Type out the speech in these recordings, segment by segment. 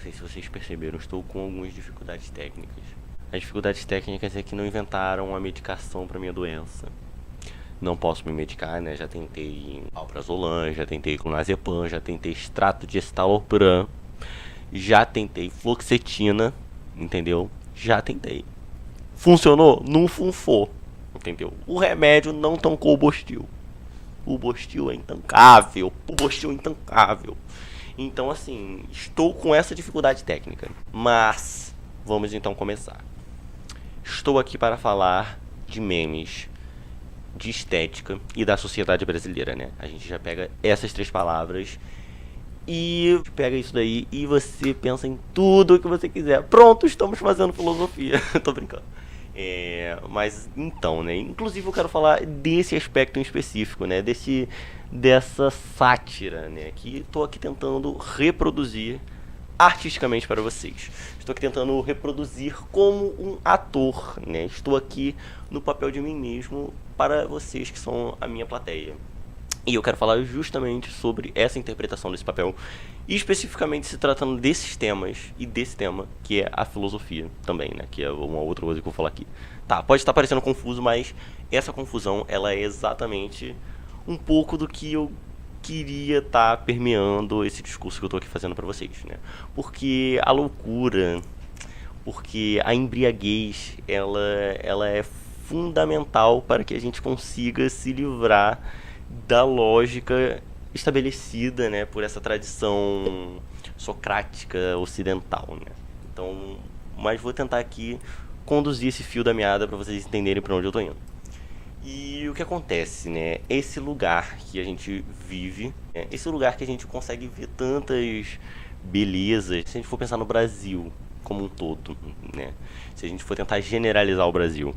sei se vocês perceberam, estou com algumas dificuldades técnicas. As dificuldades técnicas é que não inventaram a medicação para minha doença. Não posso me medicar, né? Já tentei alprazolam, já tentei clonazepam, já tentei extrato de estalopram, já tentei fluoxetina, entendeu? Já tentei. Funcionou? Não funfou, entendeu? O remédio não tancou o Bostil. O Bostil é intancável. O Bostil é intancável. Então, assim, estou com essa dificuldade técnica. Mas, vamos então começar. Estou aqui para falar de memes, de estética e da sociedade brasileira, né? A gente já pega essas três palavras e pega isso daí e você pensa em tudo o que você quiser. Pronto, estamos fazendo filosofia. Tô brincando. Mas então, né? Inclusive eu quero falar desse aspecto em específico, né? Dessa sátira, né? Que estou aqui tentando reproduzir artisticamente para vocês. Estou aqui tentando reproduzir como um ator, né? Estou aqui no papel de mim mesmo para vocês que são a minha plateia. E eu quero falar justamente sobre essa interpretação desse papel, e especificamente se tratando desses temas e desse tema, que é a filosofia também, né? Que é uma outra coisa que eu vou falar aqui. Tá, pode estar parecendo confuso, mas essa confusão, ela é exatamente um pouco do que eu queria estar permeando esse discurso que eu tô aqui fazendo pra vocês, né? Porque a loucura, porque a embriaguez, ela é fundamental para que a gente consiga se livrar da lógica estabelecida, né, por essa tradição socrática ocidental, né? Então, mas vou tentar aqui conduzir esse fio da meada para vocês entenderem para onde eu tô indo. E o que acontece, né? Esse lugar que a gente vive, né? Esse lugar que a gente consegue ver tantas belezas, se a gente for pensar no Brasil como um todo, né? Se a gente for tentar generalizar o Brasil,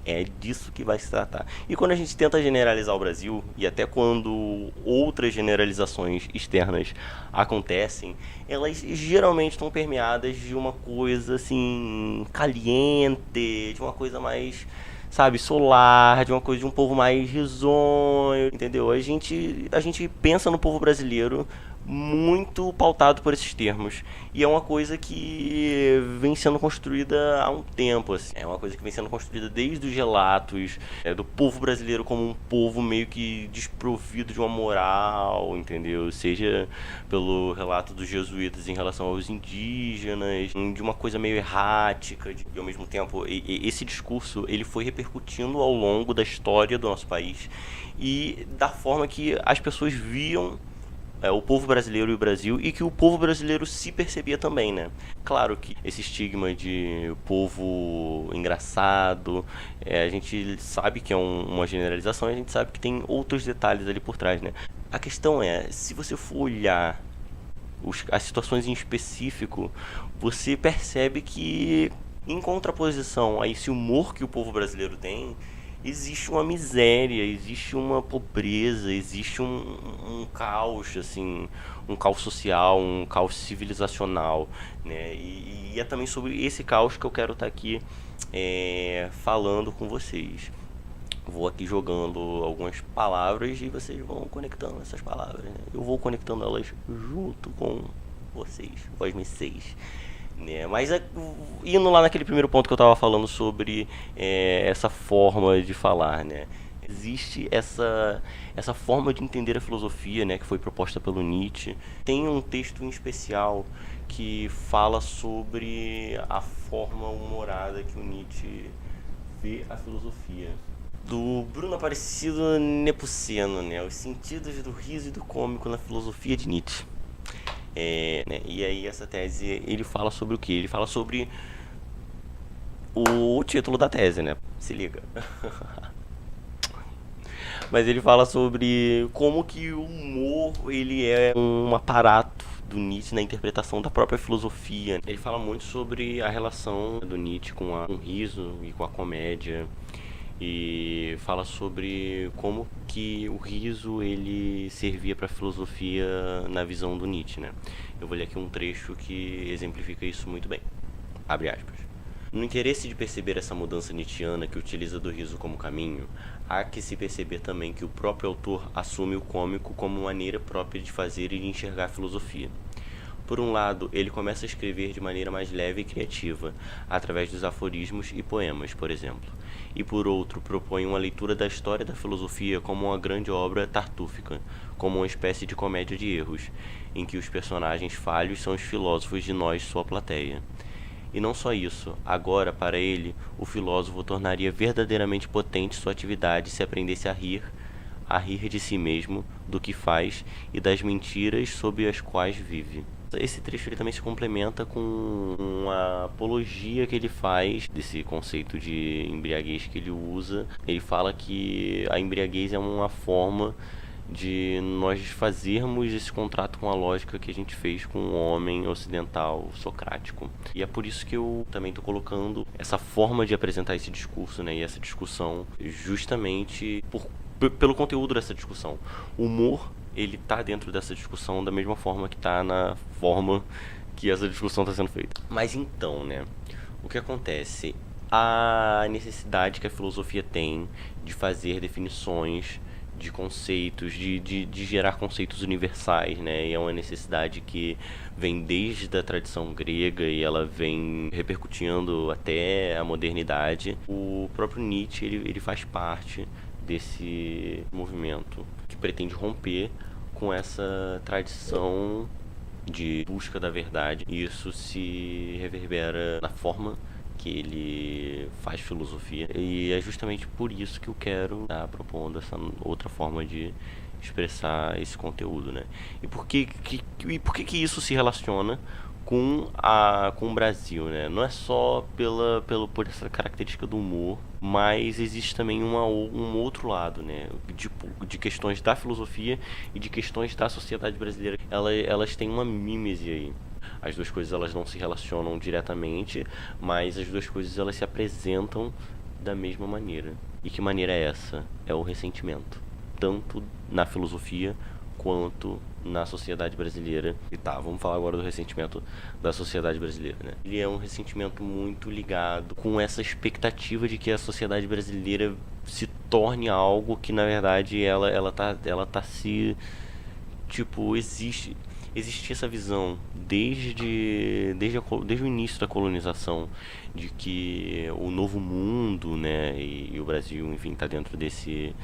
é disso que vai se tratar. E quando a gente tenta generalizar o Brasil, e até quando outras generalizações externas acontecem, elas geralmente estão permeadas de uma coisa assim, caliente, de uma coisa mais, sabe, solar, de uma coisa de um povo mais risonho, entendeu? A gente pensa no povo brasileiro muito pautado por esses termos. E é uma coisa que vem sendo construída há um tempo, assim. É uma coisa que vem sendo construída desde os relatos do povo brasileiro como um povo meio que desprovido de uma moral, entendeu? Seja pelo relato dos jesuítas em relação aos indígenas, de uma coisa meio errática, e ao mesmo tempo esse discurso ele foi repercutindo ao longo da história do nosso país e da forma que as pessoas viam o povo brasileiro e o Brasil, e que o povo brasileiro se percebia também, né? Claro que esse estigma de povo engraçado, a gente sabe que é uma generalização, e a gente sabe que tem outros detalhes ali por trás, né? A questão é, se você for olhar as situações em específico, você percebe que, em contraposição a esse humor que o povo brasileiro tem, existe uma miséria, existe uma pobreza, existe um caos, assim, um caos social, um caos civilizacional, né? E é também sobre esse caos que eu quero estar aqui falando com vocês. Vou aqui jogando algumas palavras e vocês vão conectando essas palavras, né? Eu vou conectando elas junto com vocês, vocês. Né? Mas indo lá naquele primeiro ponto que eu estava falando sobre essa forma de falar, né? Existe essa forma de entender a filosofia, né, que foi proposta pelo Nietzsche. Tem um texto em especial que fala sobre a forma humorada que o Nietzsche vê a filosofia. Do Bruno Aparecido Nepomuceno, né? Os sentidos do riso e do cômico na filosofia de Nietzsche. Né? E aí essa tese, ele fala sobre o que? Ele fala sobre o título da tese, né? Se liga. Mas ele fala sobre como que o humor, ele é um aparato do Nietzsche na interpretação da própria filosofia. Ele fala muito sobre a relação do Nietzsche com o riso e com a comédia. E fala sobre como que o riso ele servia para a filosofia na visão do Nietzsche, né? Eu vou ler aqui um trecho que exemplifica isso muito bem. Abre aspas. No interesse de perceber essa mudança nietzschiana que utiliza do riso como caminho, há que se perceber também que o próprio autor assume o cômico como maneira própria de fazer e de enxergar a filosofia. Por um lado, ele começa a escrever de maneira mais leve e criativa, através dos aforismos e poemas, por exemplo. E por outro, propõe uma leitura da história da filosofia como uma grande obra tartúfica, como uma espécie de comédia de erros, em que os personagens falhos são os filósofos de nós, sua plateia. E não só isso, agora, para ele, o filósofo tornaria verdadeiramente potente sua atividade se aprendesse a rir de si mesmo, do que faz e das mentiras sob as quais vive. Esse trecho ele também se complementa com uma apologia que ele faz desse conceito de embriaguez que ele usa. Ele fala que a embriaguez é uma forma de nós fazermos esse contrato com a lógica que a gente fez com o homem ocidental socrático. E é por isso que eu também estou colocando essa forma de apresentar esse discurso, né, e essa discussão justamente pelo conteúdo dessa discussão. O humor, ele tá dentro dessa discussão da mesma forma que tá na forma que essa discussão está sendo feita. Mas então, né, o que acontece? A necessidade que a filosofia tem de fazer definições de conceitos, de gerar conceitos universais, né? E é uma necessidade que vem desde a tradição grega e ela vem repercutindo até a modernidade. O próprio Nietzsche, ele faz parte desse movimento que pretende romper com essa tradição de busca da verdade. E isso se reverbera na forma que ele faz filosofia, e é justamente por isso que eu quero estar propondo essa outra forma de expressar esse conteúdo, né? E por que isso se relaciona com o Brasil, né? Não é só por essa característica do humor, mas existe também um outro lado, né? De questões da filosofia e de questões da sociedade brasileira. Elas têm uma mímese aí. As duas coisas elas não se relacionam diretamente, mas as duas coisas elas se apresentam da mesma maneira. E que maneira é essa? É o ressentimento, tanto na filosofia quanto na sociedade brasileira. E tá, vamos falar agora do ressentimento da sociedade brasileira, né? Ele é um ressentimento muito ligado com essa expectativa de que a sociedade brasileira se torne algo que na verdade ela tá se... Tipo, existe essa visão desde o início da colonização de que o novo mundo, né, e o Brasil, enfim, está dentro desse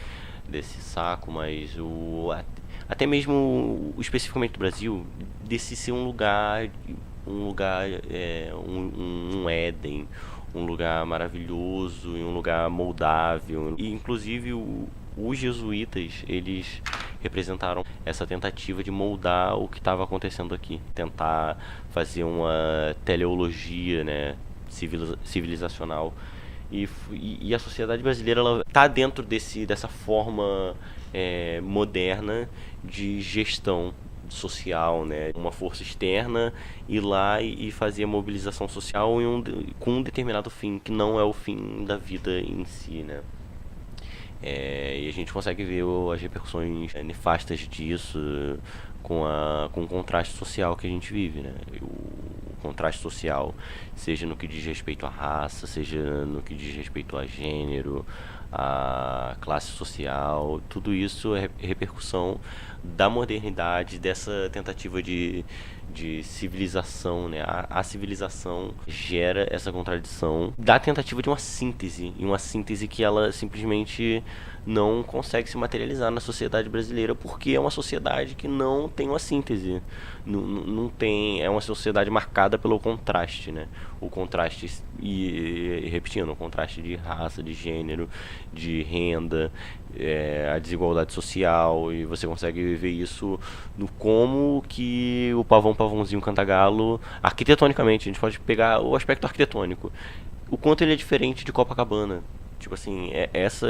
saco, mas até mesmo especificamente do Brasil, desse ser um lugar um Éden, um lugar maravilhoso e um lugar moldável. E inclusive os jesuítas, eles representaram essa tentativa de moldar o que estava acontecendo aqui, tentar fazer uma teleologia, né, civilizacional. E a sociedade brasileira ela está dentro dessa forma moderna de gestão social, né, uma força externa ir lá e fazer a mobilização social com um determinado fim, que não é o fim da vida em si, né. E a gente consegue ver as repercussões nefastas disso com o contraste social que a gente vive, né? O contraste social, seja no que diz respeito à raça, seja no que diz respeito a gênero, a classe social, tudo isso é repercussão da modernidade, dessa tentativa de civilização, né? A civilização gera essa contradição da tentativa de uma síntese, e uma síntese que ela simplesmente não consegue se materializar na sociedade brasileira, porque é uma sociedade que não tem uma síntese, não tem, é uma sociedade marcada pelo contraste, né? O contraste, e repetindo, o contraste de raça, de gênero, de renda, a desigualdade social, e você consegue ver isso no como que o Pavãozinho Cantagalo, arquitetonicamente, a gente pode pegar o aspecto arquitetônico, o quanto ele é diferente de Copacabana. Tipo assim,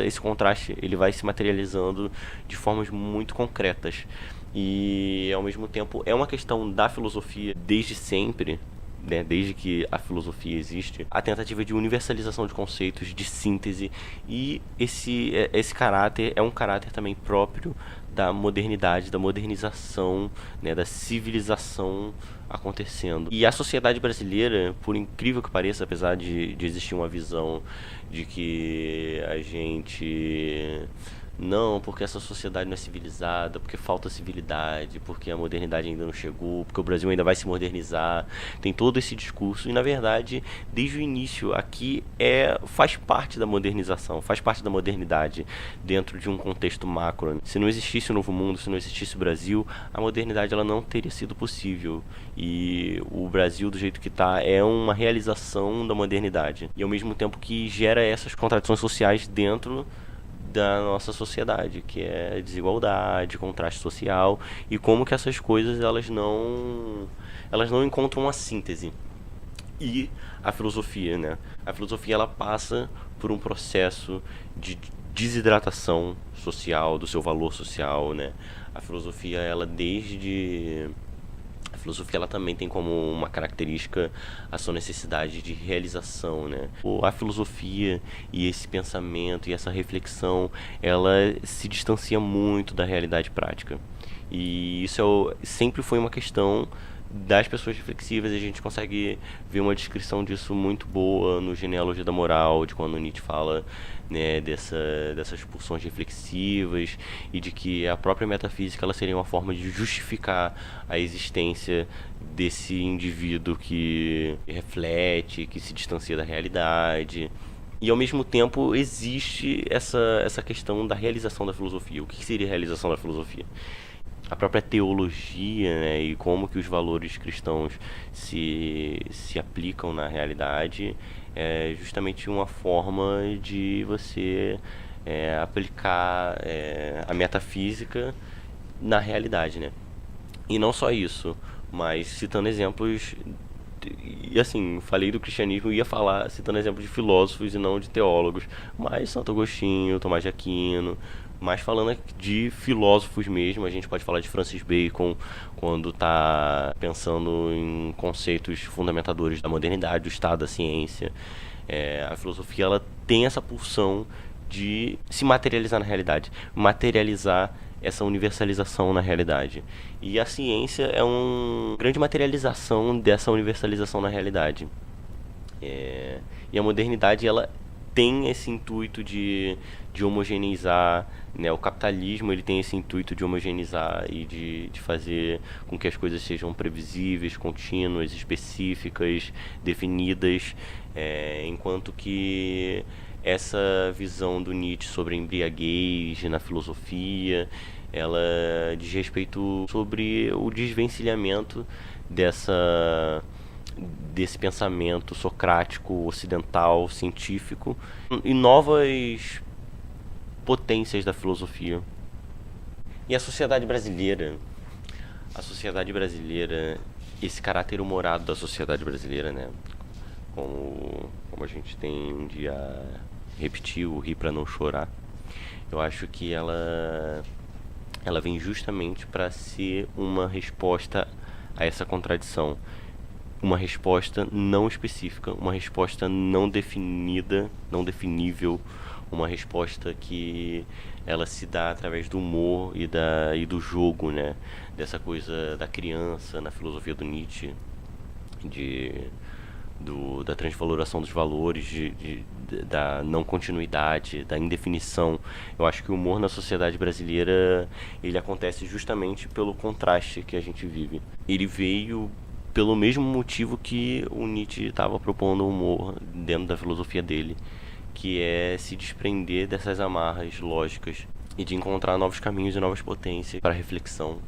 esse contraste ele vai se materializando de formas muito concretas. E ao mesmo tempo é uma questão da filosofia desde sempre, né, desde que a filosofia existe, a tentativa de universalização de conceitos, de síntese, e esse caráter é um caráter também próprio da modernidade, da modernização, né, da civilização acontecendo. E a sociedade brasileira, por incrível que pareça, apesar de existir uma visão de que a gente não, porque essa sociedade não é civilizada, porque falta civilidade, porque a modernidade ainda não chegou, porque o Brasil ainda vai se modernizar. Tem todo esse discurso e, na verdade, desde o início, aqui faz parte da modernização, faz parte da modernidade dentro de um contexto macro. Se não existisse o Novo Mundo, se não existisse o Brasil, a modernidade ela não teria sido possível. E o Brasil, do jeito que está, é uma realização da modernidade. E ao mesmo tempo que gera essas contradições sociais dentro da nossa sociedade, que é desigualdade, contraste social, e como que essas coisas elas não encontram uma síntese. E a filosofia, né? A filosofia ela passa por um processo de desidratação social, do seu valor social, né? A filosofia a filosofia ela também tem como uma característica a sua necessidade de realização, né? A filosofia e esse pensamento e essa reflexão, ela se distancia muito da realidade prática. E isso sempre foi uma questão das pessoas reflexivas, e a gente consegue ver uma descrição disso muito boa no Genealogia da Moral, de quando Nietzsche fala, né, dessas pulsões reflexivas e de que a própria metafísica ela seria uma forma de justificar a existência desse indivíduo que reflete, que se distancia da realidade. E ao mesmo tempo existe essa questão da realização da filosofia. O que seria a realização da filosofia? A própria teologia, né, e como que os valores cristãos se aplicam na realidade é justamente uma forma de você aplicar a metafísica na realidade, né? E não só isso, mas citando exemplos. E assim, falei do cristianismo e ia falar citando exemplos de filósofos e não de teólogos, mas Santo Agostinho, Tomás de Aquino. Mas falando de filósofos mesmo, a gente pode falar de Francis Bacon quando está pensando em conceitos fundamentadores da modernidade, do estado da ciência. A filosofia ela tem essa pulsão de se materializar na realidade, materializar essa universalização na realidade. E a ciência é uma grande materialização dessa universalização na realidade. E a modernidade ela tem esse intuito de homogeneizar, né? O capitalismo ele tem esse intuito de homogeneizar e de fazer com que as coisas sejam previsíveis, contínuas, específicas, definidas, enquanto que essa visão do Nietzsche sobre a embriaguez na filosofia, ela diz respeito sobre o desvencilhamento desse pensamento socrático, ocidental, científico, e novas potências da filosofia. E a sociedade brasileira, esse caráter humorado da sociedade brasileira, né? Como a gente tem um dia repetiu, rir para não chorar. Eu acho que ela vem justamente para ser uma resposta a essa contradição. Uma resposta não específica, uma resposta não definida, não definível, uma resposta que ela se dá através do humor e do jogo, né? Dessa coisa da criança na filosofia do Nietzsche, da transvaloração dos valores, da não continuidade, da indefinição. Eu acho que o humor na sociedade brasileira ele acontece justamente pelo contraste que a gente vive. Ele veio pelo mesmo motivo que o Nietzsche estava propondo o humor dentro da filosofia dele, que é se desprender dessas amarras lógicas e de encontrar novos caminhos e novas potências para a reflexão.